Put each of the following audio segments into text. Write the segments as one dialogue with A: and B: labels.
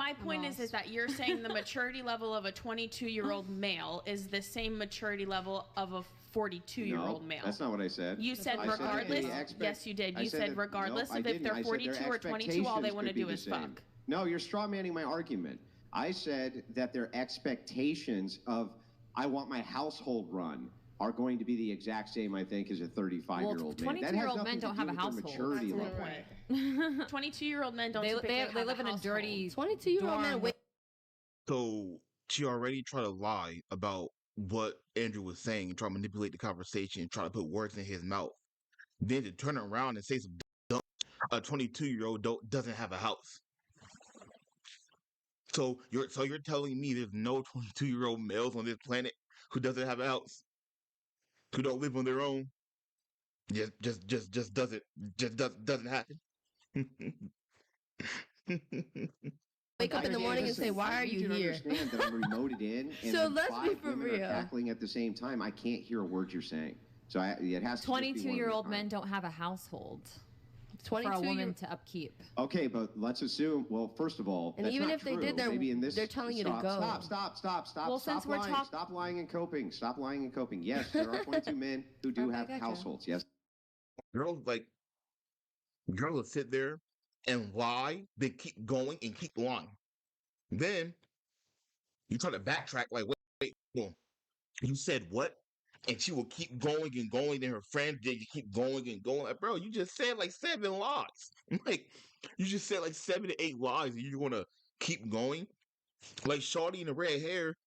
A: my point is that you're saying the maturity level of a 22-year-old male is the same maturity level of a 42-year-old male.
B: That's not what I said.
A: You said regardless. Yes, you did. You said regardless of if they're 42 or 22, all they want to do is fuck.
B: No, you're straw manning my argument. I said that their expectations of I want my household run are going to be the exact same, I think, as a 35-year-old man.
C: 22-year-old men don't have a household.
B: Maturity level.
A: Right. 22-year-old men don't.
C: They live in a dirty.
D: 22-year-old men.
E: So she already tried to lie about what Andrew was saying and try to manipulate the conversation and try to put words in his mouth. Then to turn around and say some dumb, a 22-year-old doesn't have a house. So you're telling me there's no 22-year-old males on this planet who doesn't have a house, who don't live on their own? Just doesn't happen.
D: Wake up in the morning and say, "Why are you here?"
B: Understand that I'm remoted in, and
D: So let's be for
B: women are
D: real.
B: cackling at the same time. I can't hear a word you're saying. So it has to.
C: 22-year-old men don't have a household.
D: 22
C: for a woman to upkeep.
B: Okay, but let's assume. Well, first of all,
D: and
B: that's
D: even
B: not
D: if
B: true.
D: they did, they're telling you to go.
B: Stop.
C: Well,
B: Stop lying. Stop lying and coping. Stop lying and coping. Yes, there are 22 men who do have households. Yes.
E: Girls will sit there and lie, then keep going and keep lying. Then you try to backtrack, like, wait, you said what? And she will keep going and going, and her friends did keep going and going. Like, bro, you just said like 7 lies. Like, you just said like 7 to 8 lies, and you're gonna keep going? Like, Shawty in the red hair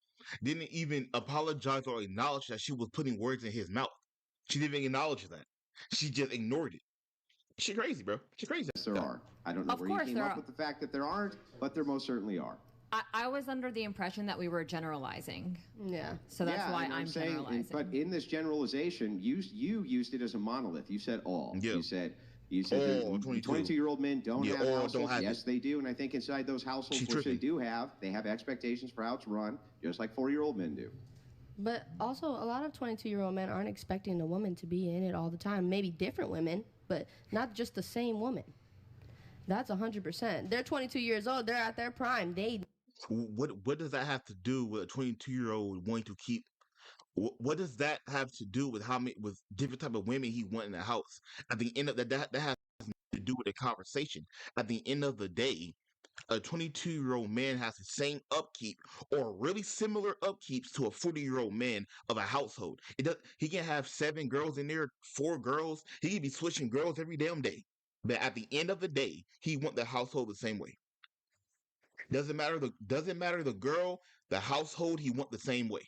E: didn't even apologize or acknowledge that she was putting words in his mouth. She didn't even acknowledge that. She just ignored it. She crazy, bro. She crazy.
B: Yes, there are. I don't know where you came up with the fact that there aren't, but there most certainly are.
C: I was under the impression that we were generalizing.
D: Yeah.
C: So that's why I'm saying, generalizing.
B: But in this generalization, you used it as a monolith. You said all.
E: Yeah.
B: You said 22-year-old men don't have households. Yes, they do. And I think inside those households, which they have expectations for how it's run, just like 40-year-old men do.
D: But also, a lot of 22-year-old men aren't expecting the woman to be in it all the time. Maybe different women, but not just the same woman. That's 100%. They're 22 years old. They're at their prime.
E: What does that have to do with a 22-year-old wanting to keep? What does that have to do with with different type of women he want in the house? At the end of that has to do with the conversation. At the end of the day, a 22-year-old man has the same upkeep or really similar upkeeps to a 40-year-old man of a household. He can have 7 girls in there, 4 girls. He can be switching girls every damn day. But at the end of the day, he want the household the same way. Doesn't matter the girl, the household, he want the same way.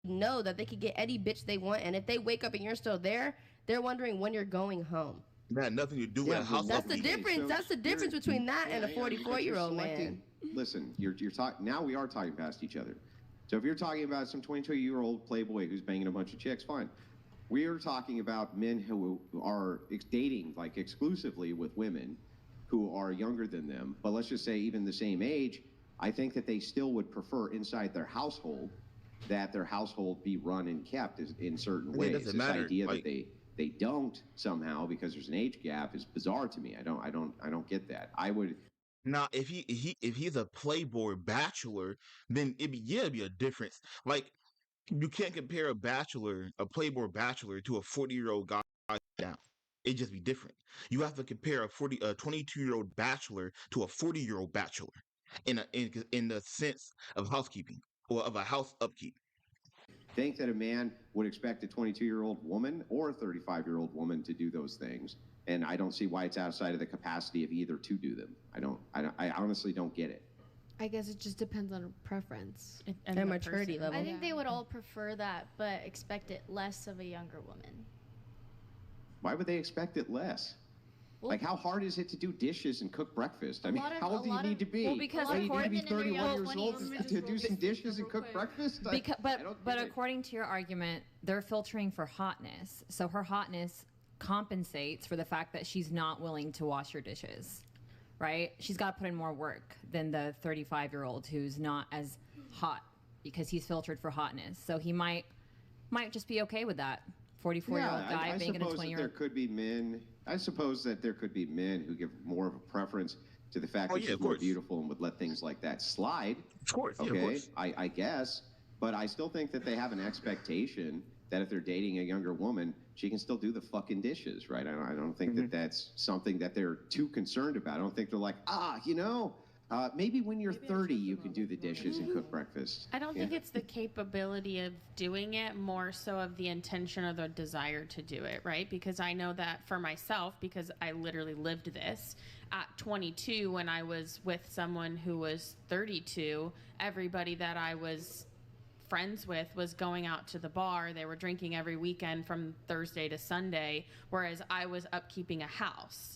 D: Know that they could get any bitch they want, and if they wake up and you're still there, they're wondering when you're going home.
E: That had nothing to do with house.
D: That's the difference. That's the difference between that and a 44-year-old man.
B: Listen, you're talking now. We are talking past each other. So if you're talking about some 22-year-old playboy who's banging a bunch of chicks, fine. We are talking about men who are dating like exclusively with women who are younger than them, but let's just say even the same age. I think that they still would prefer inside their household that their household be run and kept in certain ways.
E: It doesn't matter.
B: Idea that they don't somehow because there's an age gap is bizarre to me. I don't get that. I would.
E: Now, if he's a playboy bachelor, then it'd be a difference. Like, you can't compare a playboy bachelor to a 40-year-old guy down. It'd just be different. You have to compare a 22-year-old bachelor to a 40-year-old bachelor in the sense of housekeeping or of a house upkeep.
B: Think that a man would expect a 22-year-old woman or a 35-year-old woman to do those things, and I don't see why it's outside of the capacity of either to do them. I honestly don't get it.
F: I guess it just depends on preference
D: and maturity level.
G: I think they would all prefer that, but expect it less of a younger woman.
B: Why would they expect it less?
G: Well,
B: like, how hard is it to do dishes and cook breakfast? I mean, how old do you need to be?
C: Well, because
B: you need to be 31 years
G: 20s.
B: old to do some dishes and cook breakfast?
C: But according to your argument, they're filtering for hotness. So her hotness compensates for the fact that she's not willing to wash her dishes, right? She's got to put in more work than the 35-year-old who's not as hot because he's filtered for hotness. So he might just be okay with that. 44-year-old guy
B: I
C: banging a
B: suppose that
C: 20-year-old.
B: there could be men. I suppose that there could be men who give more of a preference to the fact that
E: yeah,
B: she's
E: of
B: more
E: course.
B: beautiful and would let things like that slide.
E: Of course, yeah, of
B: Okay,
E: course.
B: I guess, but I still think that they have an expectation that if they're dating a younger woman, she can still do the fucking dishes, right? I don't think that that's something that they're too concerned about. I don't think they're like, maybe when you're 30, you can do the dishes and cook breakfast.
A: I don't think it's the capability of doing it, more so of the intention or the desire to do it, right? Because I know that for myself, because I literally lived this. At 22, when I was with someone who was 32, everybody that I was friends with was going out to the bar. They were drinking every weekend from Thursday to Sunday, whereas I was upkeeping a house.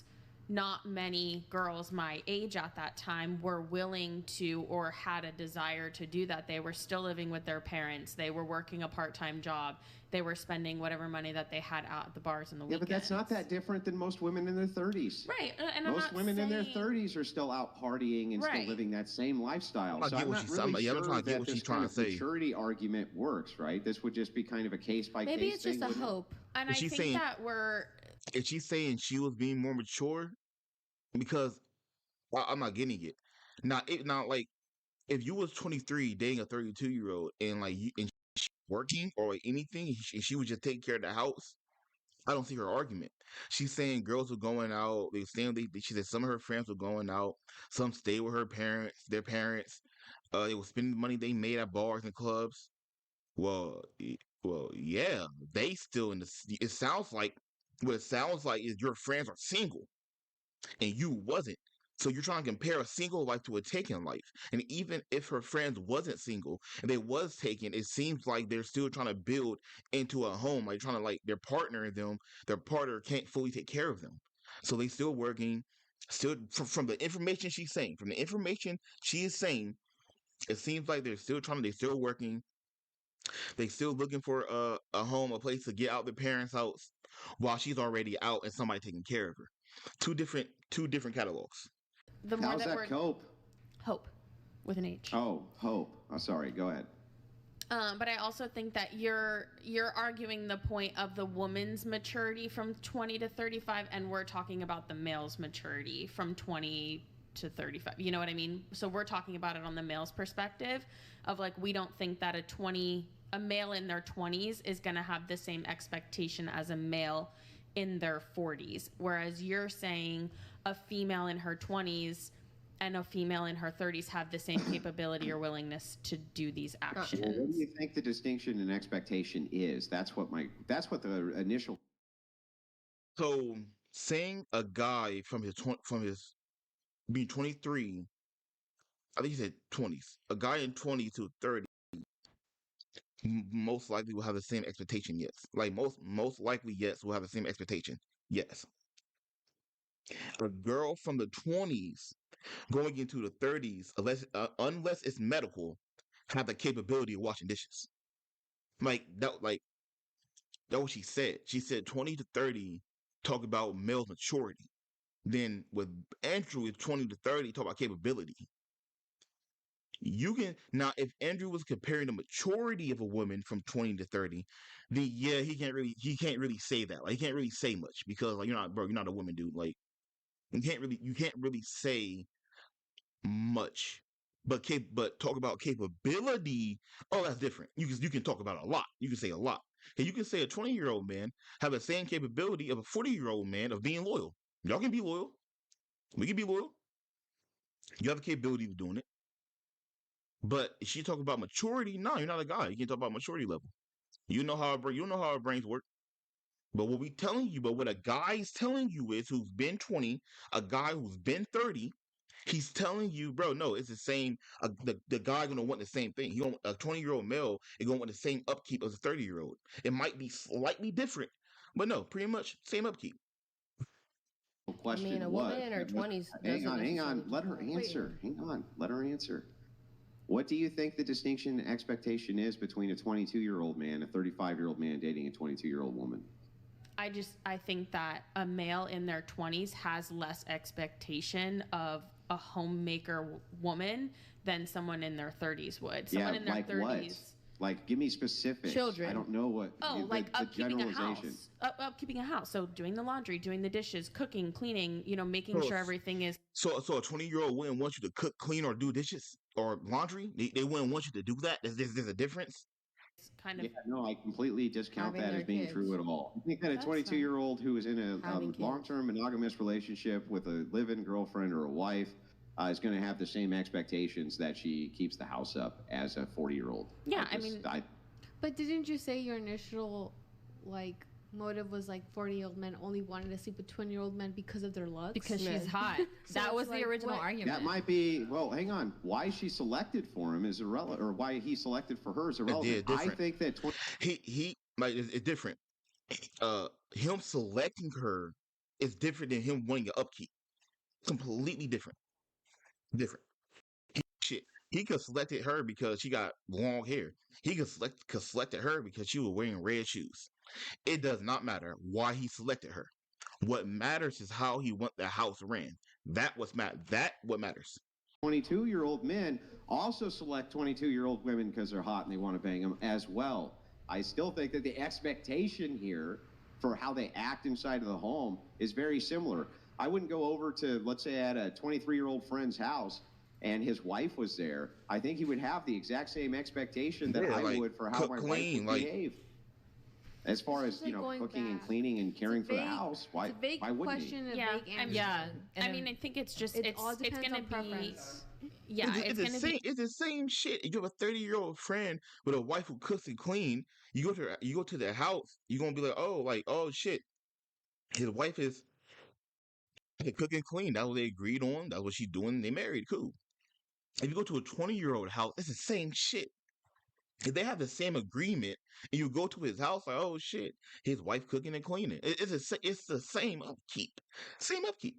A: Not many girls my age at that time were willing to or had a desire to do that. They were still living with their parents. They were working a part-time job. They were spending whatever money that they had out at the bars in the weekends.
B: Yeah, but that's not that different than most women in their 30s.
A: Right. And
B: Most women in their
A: saying-
B: 30s are still out partying and still
A: Right.
B: living that same lifestyle.
E: I
B: So
E: get
B: I'm
E: what
B: not
E: she's-
B: really
E: yeah, I'm
B: sure
E: trying to get
B: that
E: what
B: this
E: she's
B: kind
E: trying
B: of
E: to say.
B: maturity argument works, right? This would just be kind of a case-by-case
D: Maybe it's
B: thing.
D: just a
B: wouldn't it?
D: hope.
A: And
E: Is
A: I
E: she
A: think
E: saying-
A: that we're
E: Is she saying she was being more mature? Because I'm not getting it. Now, like, if you was 23 dating a 32-year-old and like you and she working or like anything, and she would just take care of the house, I don't see her argument. She's saying girls were going out. They staying. She said some of her friends were going out. Some stayed with their parents. They were spending the money they made at bars and clubs. Well, yeah, they still in the. It sounds like what it sounds like is your friends are single and you wasn't. So you're trying to compare a single life to a taken life. And even if her friends wasn't single and they was taken, it seems like they're still trying to build into a home, like trying to like their partner can't fully take care of them. So they still working, still from the information she's saying, from the information she is saying, it seems like they're still working. They still looking for a home, a place to get out their parents' house while she's already out and somebody taking care of her. Two different catalogs.
A: the more
B: How's
A: that
B: that
A: we're
B: cope?
A: hope with an H.
B: Oh, hope. Oh, sorry. Go ahead.
A: But I also think that you're arguing the point of the woman's maturity from 20 to 35, and we're talking about the male's maturity from 20 to 35. You know what I mean? So we're talking about it on the male's perspective of like, we don't think that a male in their 20s is going to have the same expectation as a male in their 40s. Whereas you're saying a female in her 20s and a female in her 30s have the same capability or willingness to do these
B: Well, what
A: actions.
B: do you think the distinction in expectation is? That's what the initial.
E: So saying a guy from his being 23, I think he said 20s, a guy in 20 to 30 most likely will have the same expectation. Yes, like most likely, yes, will have the same expectation. Yes, a girl from the 20s going into the 30s, unless it's medical, have the capability of washing dishes. Like that what she said. She said 20 to 30 talk about male maturity. Then with Andrew, it's 20 to 30 talk about capability. You can now if Andrew was comparing the maturity of a woman from 20 to 30, then yeah, he can't really say that. Like he can't really say much because like you're not a woman, dude. Like you can't really say much. But talk about capability. Oh, that's different. You can talk about a lot. You can say a lot. And you can say a 20-year-old man have the same capability of a 40-year-old man of being loyal. Y'all can be loyal. We can be loyal. You have the capability of doing it. But if she talk about maturity, no, you're not a guy. You can't talk about maturity level. You know how our brains work. But what a guy's telling you is who's been 20, a guy who's been 30, he's telling you, bro, no, it's the same. The guy gonna want the same thing. A 20-year-old male is gonna want the same upkeep as a 30-year-old. It might be slightly different, but no, pretty much same upkeep.
B: Question
D: a
B: was,
D: woman in her 20s
B: hang on,
D: necessarily-
B: let her answer. Hang on, let her answer. What do you think the distinction and expectation is between a 22-year-old man, a 35-year-old man dating a 22-year-old woman?
A: I think that a male in their 20s has less expectation of a homemaker woman than someone in their 30s would. Someone in their
B: like
A: 30s.
B: what? Like, give me specifics.
D: Children.
B: I don't know what.
A: Oh, like
B: the
A: upkeeping a
B: generalization.
A: house. Upkeeping a house. So doing the laundry, doing the dishes, cooking, cleaning, making
E: So,
A: sure everything is
E: so a 20-year-old wouldn't want you to cook, clean, or do dishes or laundry. They wouldn't want you to do that. There's a difference.
A: kind of
B: Yeah, no, I completely discount
F: Having
B: that as
F: their
B: being
F: kids.
B: true at all. I think that a
G: That's
B: 22-year-old who is in a
F: Having kids.
B: long-term monogamous relationship with a live-in girlfriend or a wife is going to have the same expectations that she keeps the house up as a 40-year-old.
A: Yeah, I mean-
F: But didn't you say your initial like motive was like 40-year-old men only wanted to sleep with 20-year-old men because of their looks?
C: Because
D: Yeah.
C: she's hot.
F: So
C: That
F: it's
C: was the
F: like,
C: original
F: what-
C: argument.
B: that might be, well, hang on. Why she selected for him is irrelevant, or why he selected for her is irrelevant. I
E: different.
B: think that
E: He like it's different. Him selecting her is different than him wanting to upkeep. Completely different. Different. Shit. He could selected her because she got long hair. He could selected her because she was wearing red shoes. It does not matter why he selected her. What matters is how he want the house ran. That what matters.
B: 22-year-old men also select 22-year-old women because they're hot and they want to bang them as well. I still think that the expectation here for how they act inside of the home is very similar. I wouldn't go over to, let's say, at a 23-year-old friend's house and his wife was there. I think he would have the exact same expectation that
E: Yeah,
B: I
E: like,
B: would for how
E: cook
B: my
E: clean,
B: wife would
E: like-
B: behave. As far
F: This
B: as,
F: is like going
B: cooking and
F: back.
B: cleaning and caring for the
F: vague-
B: house, why
F: It's a vague
B: wouldn't he?
F: question, a
A: Yeah,
F: vague
A: I
F: answer.
A: mean-
C: Yeah.
A: I mean, I think it's just
F: It all
A: it's
F: depends
A: gonna
F: on
A: be
F: preference.
A: yeah, it's
E: the
A: gonna
E: same.
A: be
E: It's the same shit. You have a 30-year-old friend with a wife who cooks and clean. You go to their house. You're gonna be like, oh shit, his wife is cook and clean. That's what they agreed on. That's what she's doing. They married. Cool. If you go to a 20-year-old house, it's the same shit. If they have the same agreement, and you go to his house, like, oh shit, his wife cooking and cleaning. It's the same upkeep. Same upkeep.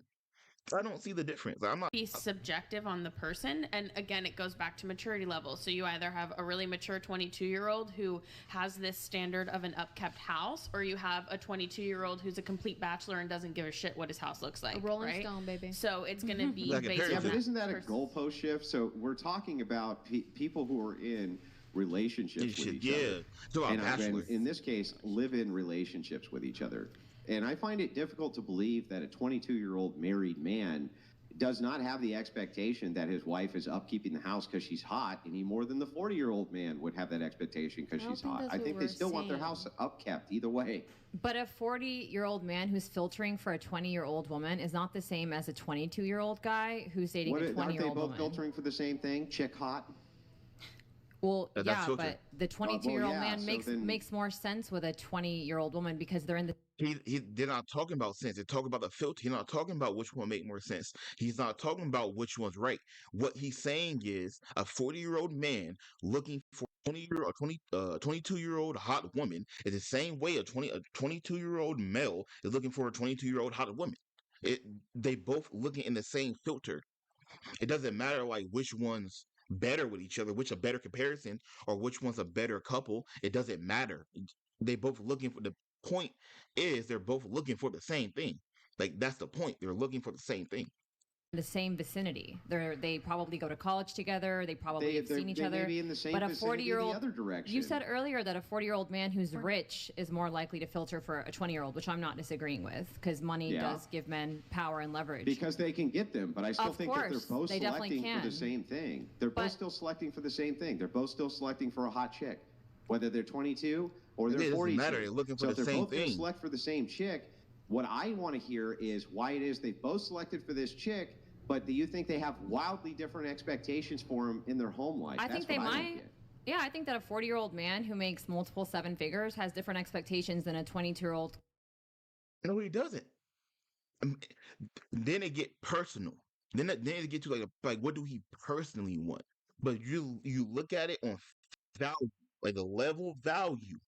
E: I don't see the difference. I'm not.
A: be subjective on the person, and again it goes back to maturity level. So you either have a really mature 22-year-old who has this standard of an upkept house, or you have a 22-year-old who's a complete bachelor and doesn't give a shit what his house looks like,
F: A Rolling
A: right?
F: Stone, baby.
A: So it's going to be
E: Like a
A: based
E: parody.
A: on
B: Yeah, but isn't that a
A: person.
B: goalpost shift? So we're talking about people who are in relationships with each other.
E: So
B: And
E: bachelor.
B: in this case, live in relationships with each other. And I find it difficult to believe that a 22-year-old married man does not have the expectation that his wife is upkeeping the house because she's hot any more than the 40-year-old man would have that expectation because
F: I don't
B: she's
F: think
B: hot.
F: that's
B: I
F: what
B: think they
F: we're
B: still want their
F: saying.
B: house upkept either way.
C: But a 40-year-old man who's filtering for a 20-year-old woman is not the same as a 22-year-old guy who's dating a
B: Aren't they
C: 20-year-old
B: both
C: woman.
B: filtering for the same thing? Chick hot?
C: Well,
E: That's
C: yeah,
E: filter.
C: but the 22-year-old
B: yeah,
C: man
B: so
C: makes
B: then-
C: makes more sense with a 20-year-old woman because they're in the
E: They're not talking about sense. They're talking about the filter. He's not talking about which one make more sense. He's not talking about which one's right. What he's saying is a 40-year-old man looking for 22-year-old hot woman is the same way a 22-year-old male is looking for a 22-year-old hot woman. They both looking in the same filter. It doesn't matter like which one's better with each other, which a better comparison, or which one's a better couple. It doesn't matter. They both looking for the point is they're both looking for the same thing. Like that's the point. They're looking for the same thing.
C: same vicinity. They probably go to college together. They probably have seen each
B: they
C: other.
B: may be in the same
C: but a
B: vicinity
C: 40-year-old
B: the other direction.
C: You said earlier that a 40-year-old man who's rich is more likely to filter for a 20-year-old, which I'm not disagreeing with because money
B: Yeah.
C: does give men power and leverage.
B: Because they can get them, but I still
C: Of
B: think that they're
C: course,
B: both
C: they definitely
B: selecting for the
C: can.
B: same thing. They're both
C: But-
B: still selecting for the same thing. They're both still selecting for a hot chick, whether they're 22 or
E: It
B: they're
E: doesn't
B: 42.
E: matter. They're looking for
B: so
E: the
B: if they're
E: same
B: both going to
E: thing.
B: select for the same chick, what I want to hear is why it is they both selected for this chick, but do you think they have wildly different expectations for them in their home life?
C: I
B: That's
C: think they
B: what I don't
C: might.
B: get.
C: Yeah, I think that a 40-year-old man who makes multiple seven figures has different expectations than a 22-year-old.
E: No, he doesn't. Then it get personal. Then it get to like what do he personally want? But you look at it on value, like a level of value.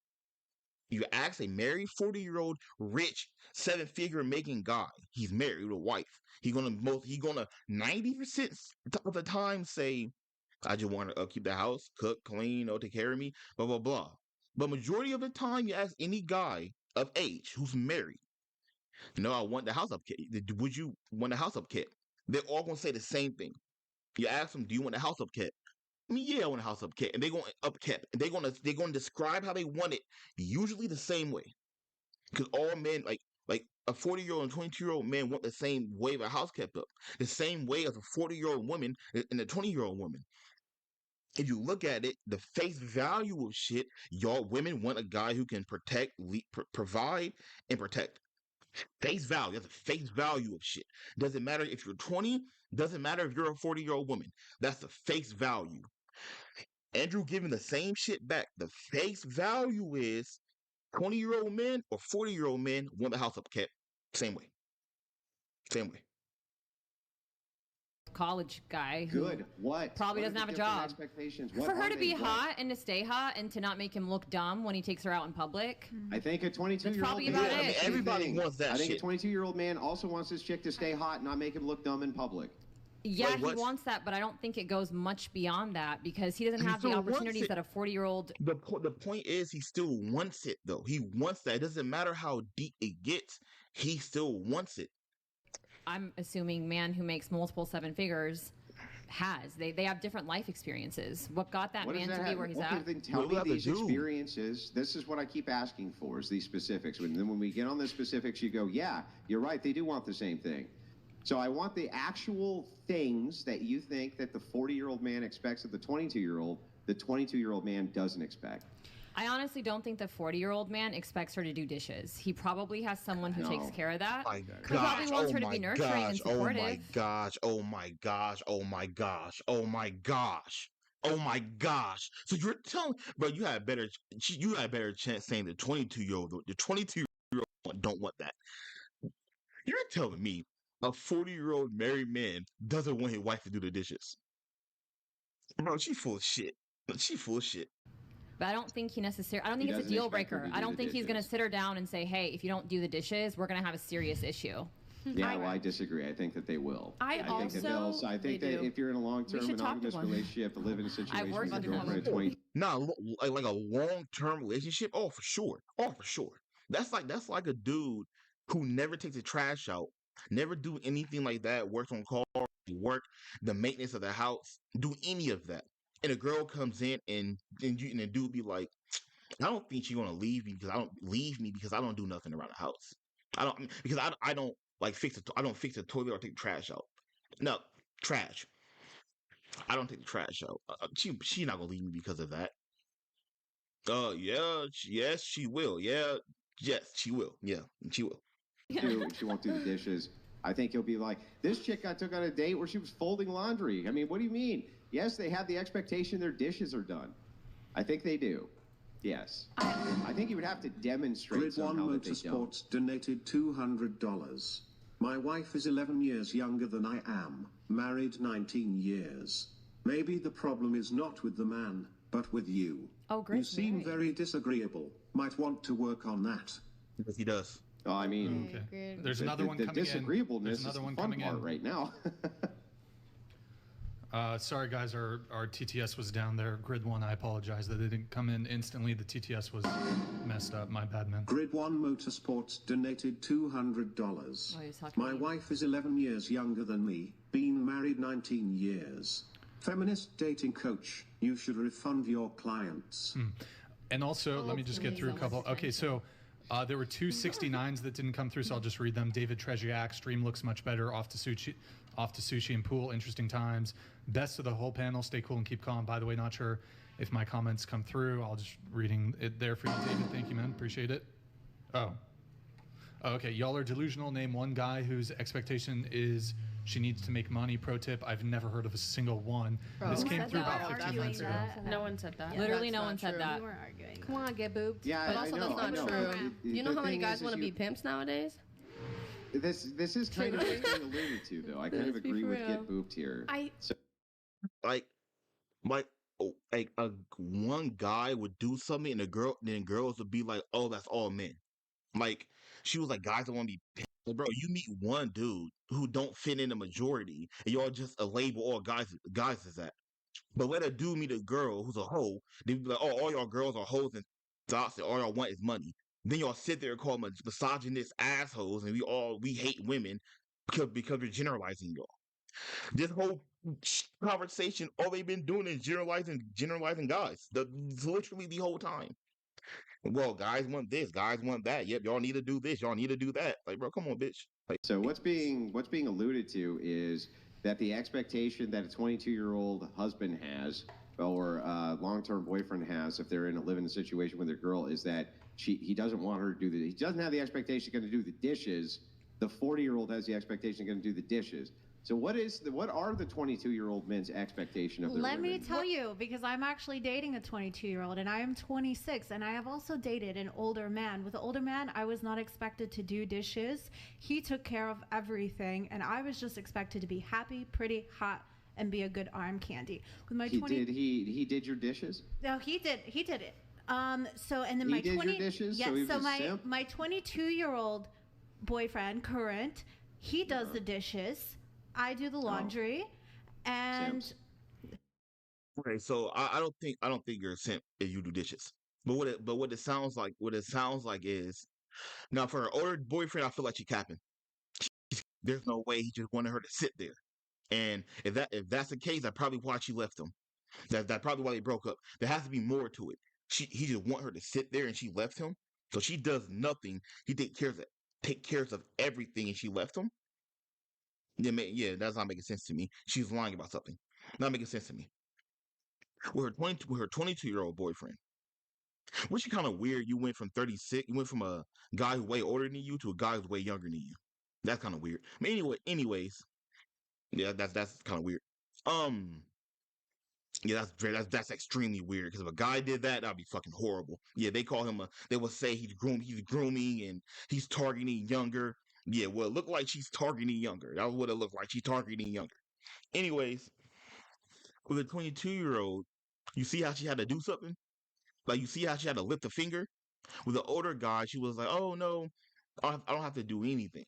E: You ask a married 40-year-old rich 7-figure making guy. He's married with a wife. He gonna 90% of the time say, I just want to upkeep the house, cook, clean, take care of me, blah blah blah. But majority of the time, you ask any guy of age who's married, I want the house upkept. Would you want the house upkept? They're all gonna say the same thing. You ask them, do you want the house upkept? I mean, yeah, I want a house upkept, and they're going upkept, and they're gonna describe how they want it, usually the same way, because all men like a 40-year-old and 22-year-old man want the same way of a house kept up, the same way as a 40-year-old woman and a 20-year-old woman. If you look at it, the face value of shit, y'all women want a guy who can provide, and protect. Face value. That's the face value of shit. Doesn't matter if you're 20. Doesn't matter if you're a 40-year-old woman. That's the face value. Andrew giving the same shit back. The face value is 20-year-old men or 40-year-old men want the house up kept. Same way. Same way.
C: College guy who
B: Good. What?
C: probably
B: What are
C: doesn't
B: the
C: have a
B: different
C: job.
B: Expectations?
C: For her to be hot and to stay hot and to not make him look dumb when he takes her out in public.
B: I think a 22-year-old
C: probably
B: man.
C: about
E: I mean,
C: it.
E: everybody wants that
B: I think
E: shit.
B: a 22-year-old man also wants his chick to stay hot and not make him look dumb in public.
C: Yeah,
E: Like,
C: he
E: what's-
C: wants that, but I don't think it goes much beyond that because he doesn't
E: He
C: have the
E: still wants
C: opportunities
E: it.
C: that a 40-year-old.
E: The point is, he still wants it though. He wants that. It doesn't matter how deep it gets. He still wants it.
C: I'm assuming man who makes multiple seven figures has. They have different life experiences. What got that
B: What does
C: man
B: that
C: to be
B: have-
C: where he's
B: okay,
C: at?
B: then tell
E: What
B: me
E: about the
B: these
E: dude?
B: experiences. This is what I keep asking for, is these specifics. And then when we get on the specifics, you go, yeah, you're right. They do want the same thing. So I want the actual things that you think that the 40-year-old man expects of the 22-year-old, the 22-year-old man doesn't expect.
C: I honestly don't think the 40-year-old man expects her to do dishes. He probably has someone who takes
B: No.
C: care of that.
E: My
C: He
E: gosh,
C: probably wants
E: oh
C: her to
E: my
C: be nurturing and
E: gosh, oh
C: supportive.
E: my gosh, oh my gosh, oh my gosh, oh my gosh, oh my gosh. So you're telling, bro, you had a better chance saying the 22-year-old one don't want that. You're telling me a 40-year-old married man doesn't want his wife to do the dishes. Bro, she full of shit. She full of shit.
C: But I don't think I don't think
B: He
C: it's a
B: doesn't
C: deal
B: expect her
C: breaker.
B: to
C: I
B: do
C: don't
B: the
C: think he's going to
B: dishes.
C: sit her down and say, hey, if you don't do the dishes, we're going to have a serious issue.
B: Yeah, well, I disagree. I think that they will.
A: I
B: think that
A: also-
B: I think
D: they
B: that
D: do.
B: if you're in a long-term
D: should talk to
B: monogamous
D: one.
B: relationship, to live in a situation
C: worked
B: with your
C: with one.
B: girlfriend at 20,
E: Nah, like a long-term relationship. Oh, for sure. Oh, for sure. That's like a dude who never takes the trash out, never do anything like that. Works on cars, work the maintenance of the house, do any of that. And a girl comes in and the dude be like, I don't think she's gonna leave me because I don't do nothing around the house. I don't like I don't fix the toilet or take the trash out. No, trash. I don't take the trash out. She's not gonna leave me because of that. Yes, she will. Yeah, yes, she will. Yeah, she will.
B: she won't do the dishes. I think he'll be like, this chick I took on a date where she was folding laundry. I mean, what do you mean? Yes, they have the expectation their dishes are done. I think they do. Yes. I think you would have to demonstrate
H: Grid One
B: somehow that they don't.
H: Motorsports donated $200. My wife is 11 years younger than I am, married 19 years. Maybe the problem is not with the man, but with you.
C: Oh, great.
H: You seem very disagreeable. Might want to work on that.
E: Yes, he does.
B: Oh, I mean,
F: Okay.
I: There's another one
B: the
I: coming in.
B: disagreeableness
I: There's
B: is
I: another
B: the
I: one
B: fun
I: coming
B: part
I: in.
B: right now.
I: Sorry, guys, our TTS was down there. Grid 1, I apologize that it didn't come in instantly. The TTS was messed up. My bad, man.
H: Grid One Motorsports donated $200.
C: Oh, he was talking
H: My
C: to you.
H: wife is 11 years younger than me, been married 19 years. Feminist dating coach, you should refund your clients.
I: And also, let me just get through a couple. Okay, so there were two 69s that didn't come through, so I'll just read them. David Treziak, stream looks much better. Off to sushi and pool, interesting times. Best of the whole panel, stay cool and keep calm. By the way, not sure if my comments come through. I'll just reading it there for you, David. Thank you, man. Appreciate it. Oh, okay. Y'all are delusional. Name one guy whose expectation is she needs to make money. Pro tip: I've never heard of a single one. This
D: who
I: came
D: said
I: through
D: that?
I: about
G: We're
I: 15
G: arguing
I: minutes ago.
G: that.
A: No one said that.
C: Literally,
D: that's
C: no
D: not
C: one said
D: true.
C: that.
G: We weren't arguing.
F: Come on, get booped.
B: Yeah,
D: But
B: I
D: also,
B: know,
D: that's
B: I
D: not
B: know.
D: true. You know
B: The
D: how many
B: thing
D: guys
B: is
D: want to
B: you-
D: be pimps nowadays?
B: This is kind of what's being alluded to, though. I kind of
D: Let's be
B: agree
D: for
B: with
D: real.
B: get booped here.
E: Like one guy would do something and then girls would be like, oh, that's all men. Like she was like, guys don't want to be picked. Like, bro, you meet one dude who don't fit in the majority and y'all just label all guys as that. But let a dude meet a girl who's a hoe, they be like, oh, all y'all girls are hoes and dots and all y'all want is money. Then y'all sit there and call them misogynist assholes and we hate women because we're generalizing y'all. This whole conversation, all they've been doing is generalizing guys. Literally the whole time. Well, guys want this, guys want that. Yep, y'all need to do this, y'all need to do that. Like, bro, come on, bitch. Like,
B: so what's being alluded to is that the expectation that a 22-year-old husband has or a long-term boyfriend has, if they're in a living situation with their girl, is that he doesn't want her to do he doesn't have the expectation she's going to do the dishes. The 40-year-old has the expectation she's going to do the dishes. So what are the 22-year-old men's expectation of their
J: Let
B: women?
J: me tell you, because I'm actually dating a 22-year-old and I am 26, and I have also dated an older man. With an older man, I was not expected to do dishes. He took care of everything, and I was just expected to be happy, pretty, hot, and be a good arm candy. With my
B: he did your dishes?
J: No, he did it. So and then
B: He
J: my
B: did
J: 20
B: your dishes?
J: yes,
B: So he was
J: so
B: a simp?
J: my 22-year-old boyfriend, current, he does the dishes. I do the laundry, and
B: Simps.
E: okay, so I don't think you're a simp if you do dishes. But what it sounds like is now for her older boyfriend, I feel like she capping. There's no way he just wanted her to sit there. And if that's the case, that's probably why she left him. That's probably why they broke up. There has to be more to it. He just want her to sit there and she left him. So she does nothing. He take care of everything and she left him. Yeah, that's not making sense to me. She's lying about something. Not making sense to me. With her 22-year-old boyfriend, which is kind of weird. You went from 36. You went from a guy who's way older than you to a guy who's way younger than you. That's kind of weird. I mean, anyways, yeah, that's kind of weird. Yeah, that's extremely weird. Because if a guy did that, that'd be fucking horrible. Yeah, they call him they will say he's grooming and he's targeting younger. Yeah, well, it looked like she's targeting younger. That was what it looked like. She's targeting younger. Anyways, with a 22-year-old, you see how she had to do something? Like, you see how she had to lift a finger? With an older guy, she was like, oh, no, I don't have to do anything.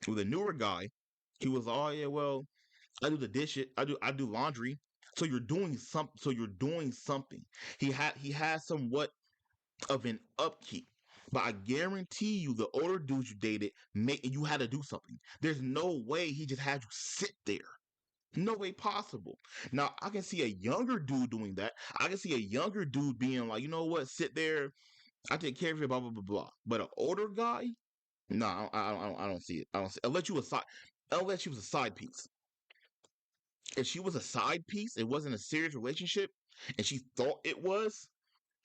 E: With a newer guy, he was like, oh, yeah, well, I do the dishes. I do laundry. So you're doing something. He has somewhat of an upkeep. But I guarantee you, the older dudes you dated, you had to do something. There's no way he just had you sit there. No way possible. Now, I can see a younger dude doing that. I can see a younger dude being like, you know what, sit there. I take care of you, blah, blah, blah, blah. But an older guy, no, I don't see it. I don't see it. Unless she was a side piece. If she was a side piece, it wasn't a serious relationship, and she thought it was,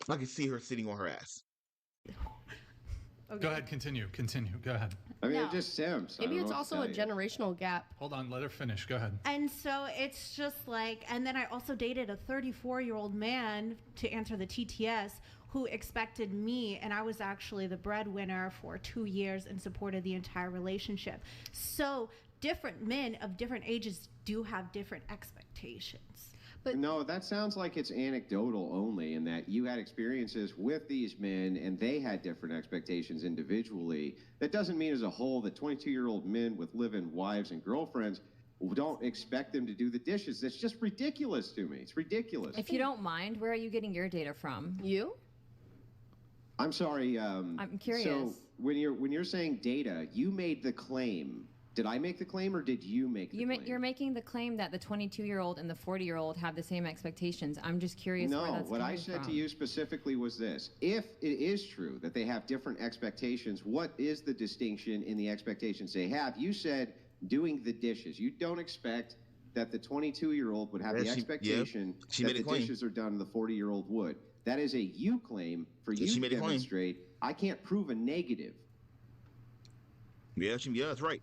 E: I could see her sitting on her ass.
I: Okay. Go ahead, continue. Go ahead.
B: I mean, it just simps.
D: Maybe it's also a generational gap.
I: Hold on, let her finish. Go ahead.
J: And so it's just like, and then I also dated a 34-year-old man, to answer the TTS, who expected me, and I was actually the breadwinner for 2 years and supported the entire relationship. So different men of different ages do have different expectations.
B: But no, that sounds like it's anecdotal only, in that you had experiences with these men and they had different expectations individually. That doesn't mean as a whole that 22-year-old men with live-in wives and girlfriends don't expect them to do the dishes. That's just ridiculous to me. It's ridiculous.
C: If you don't mind, where are you getting your data from?
D: You?
B: I'm sorry.
C: I'm curious.
B: So when you're saying data, you made the claim. Did I make the claim or did you make the claim?
C: You're making the claim that the 22-year-old and the 40-year-old have the same expectations. I'm just curious where that's coming from.
B: No, what I said to you specifically was this. If it is true that they have different expectations, what is the distinction in the expectations they have? You said doing the dishes. You don't expect that the 22-year-old would have the expectation that the dishes are done the 40-year-old would. That is a you claim for you to demonstrate. I can't prove a negative.
E: Yeah, that's right.